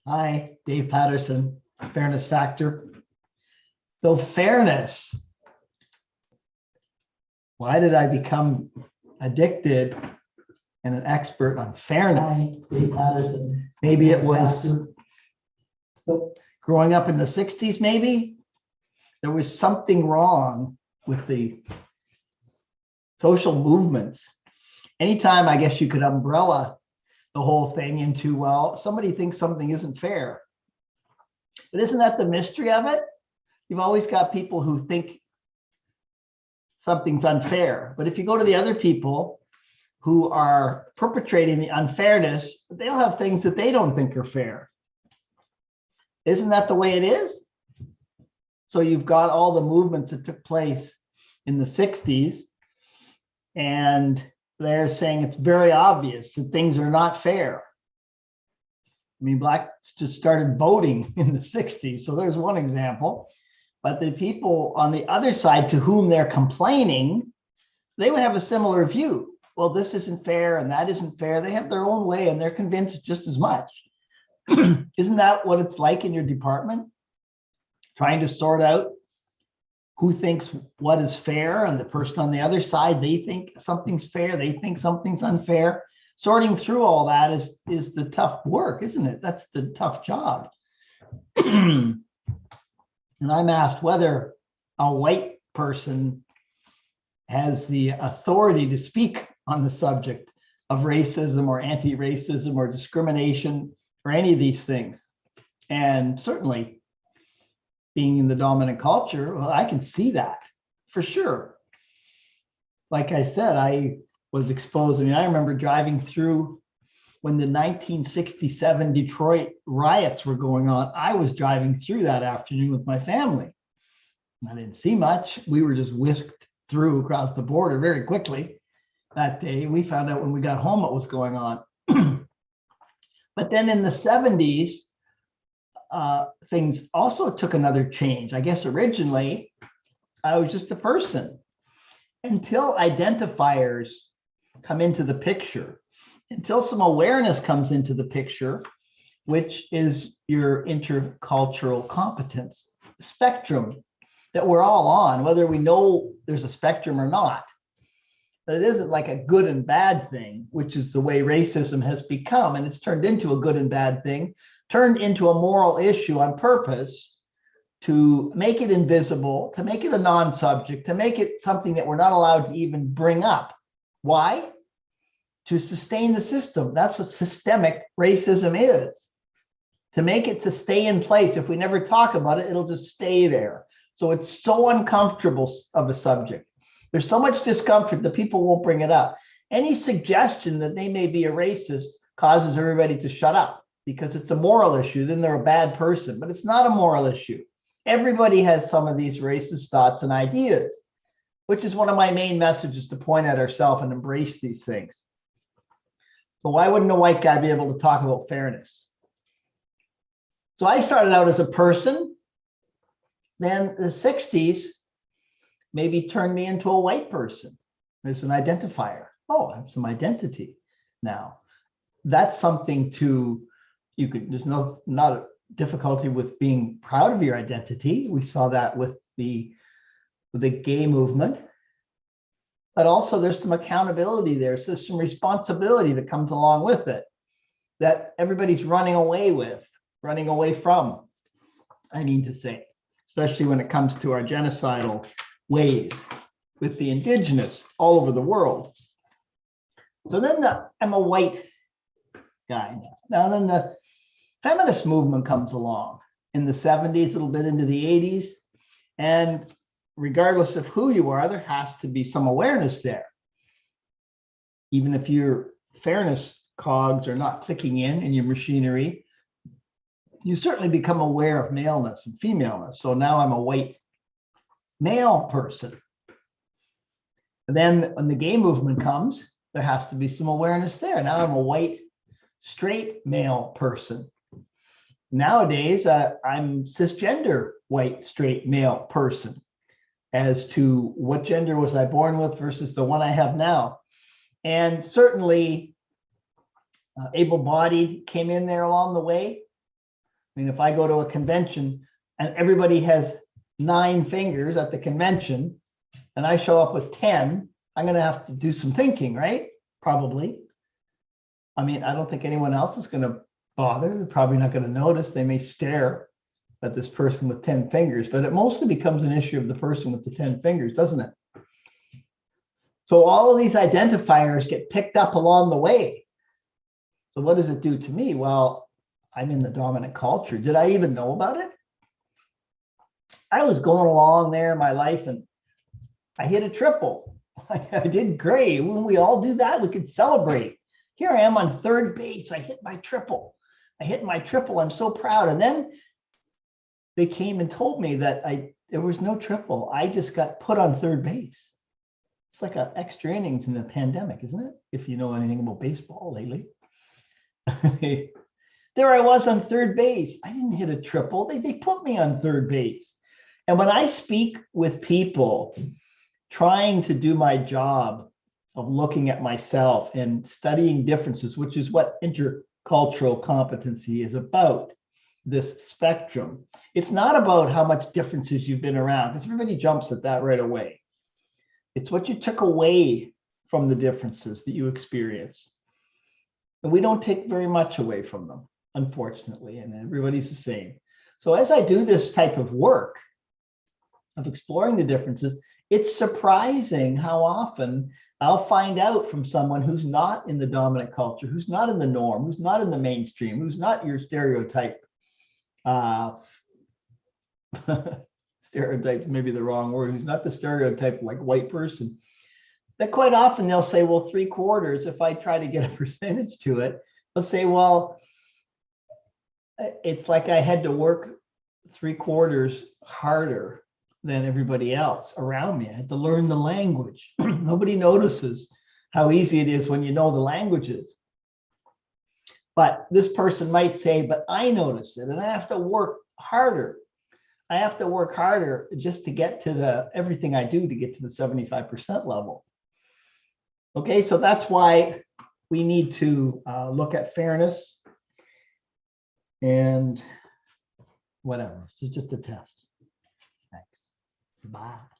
Hi, Dave Patterson, Fairness Factor. So fairness, why did I become addicted and an expert on fairness? Hi, Dave Patterson. Maybe it was growing up in the 60s, maybe. There was something wrong with the social movements. Anytime, I guess you could umbrella the whole thing into, well, somebody thinks something isn't fair. But isn't that the mystery of it? You've always got people who think something's unfair. But if you go to the other people who are perpetrating the unfairness, they'll have things that they don't think are fair. Isn't that the way it is? So you've got all the movements that took place in the 60s, and they're saying it's very obvious that things are not fair. I mean, blacks just started voting in the 60s. So there's one example. But the people on the other side to whom they're complaining, they would have a similar view. Well, this isn't fair and that isn't fair. They have their own way and they're convinced just as much. Isn't that what it's like in your department? Trying to sort out who thinks what is fair, and the person on the other side, they think something's fair, they think something's unfair. Sorting through all that is the tough work, isn't it? That's the tough job. And I'm asked whether a white person has the authority to speak on the subject of racism or anti-racism or discrimination or any of these things. And certainly being in the dominant culture, well, I can see that for sure. Like I said, I was exposed. I mean, I remember driving through when the 1967 Detroit riots were going on. I was driving through that afternoon with my family. I didn't see much. We were just whisked through across the border very quickly that day. We found out when we got home what was going on. But then in the 70s, things also took another change. I guess originally I was just a person until identifiers come into the picture, until some awareness comes into the picture, which is your intercultural competence spectrum that we're all on, whether we know there's a spectrum or not. But it isn't like a good and bad thing, which is the way racism has become. And it's turned into a good and bad thing, turned into a moral issue on purpose to make it invisible, to make it a non-subject, to make it something that we're not allowed to even bring up. Why? To sustain the system. That's what systemic racism is. To make it to stay in place. If we never talk about it, it'll just stay there. So it's so uncomfortable of a subject. There's so much discomfort that people won't bring it up. Any suggestion that they may be a racist causes everybody to shut up because it's a moral issue. Then they're a bad person, but it's not a moral issue. Everybody has some of these racist thoughts and ideas, which is one of my main messages, to point at ourselves and embrace these things. But why wouldn't a white guy be able to talk about fairness? So I started out as a person. Then the 60s maybe turned me into a white person. There's an identifier. Oh, I have some identity now. That's something there's not a difficulty with being proud of your identity. We saw that with the gay movement. But also there's some accountability there. So there's some responsibility that comes along with it that everybody's running away from, I mean to say, especially when it comes to our genocidal ways with the indigenous all over the world. So then I'm a white guy now. Now then the feminist movement comes along in the 70s, a little bit into the 80s. And regardless of who you are, there has to be some awareness there. Even if your fairness cogs are not clicking in your machinery, you certainly become aware of maleness and femaleness. So now I'm a white male person. And then when the gay movement comes, there has to be some awareness there. Now I'm a white, straight male person. Nowadays, I'm cisgender, white, straight male person. As to what gender was I born with versus the one I have now. And certainly able-bodied came in there along the way. I mean, if I go to a convention and everybody has 9 fingers at the convention and I show up with 10, I'm going to have to do some thinking, right? Probably. I mean, I don't think anyone else is going to bother. They're probably not going to notice. They may stare at this person with 10 fingers, but it mostly becomes an issue of the person with the 10 fingers, doesn't it? So all of these identifiers get picked up along the way. So what does it do to me? Well, I'm in the dominant culture. Did I even know about it? I was going along there in my life and I hit a triple. I did great. When we all do that, we could celebrate. Here I am on third base. I hit my triple. I'm so proud. And then they came and told me that there was no triple. I just got put on third base. It's like an extra innings in a pandemic, isn't it? If you know anything about baseball lately. There I was on third base. I didn't hit a triple. They put me on third base. And when I speak with people trying to do my job of looking at myself and studying differences, which is what intercultural competency is about, this spectrum. It's not about how much differences you've been around, because everybody jumps at that right away. It's what you took away from the differences that you experience. And we don't take very much away from them, unfortunately, and everybody's the same. So as I do this type of work of exploring the differences, it's surprising how often I'll find out from someone who's not in the dominant culture, who's not in the norm, who's not in the mainstream, who's not your stereotype. Stereotype may be the wrong word, who's not the stereotype like white person, that quite often they'll say, well, 3/4, if I try to get a percentage to it, they'll say, well, it's like I had to work 3/4 harder than everybody else around me. I had to learn the language. Nobody notices how easy it is when you know the languages. But this person might say, but I notice it and I have to work harder. I have to work harder just to get to everything I do to get to the 75% level. Okay, so that's why we need to look at fairness and whatever. It's just a test. Thanks. Bye.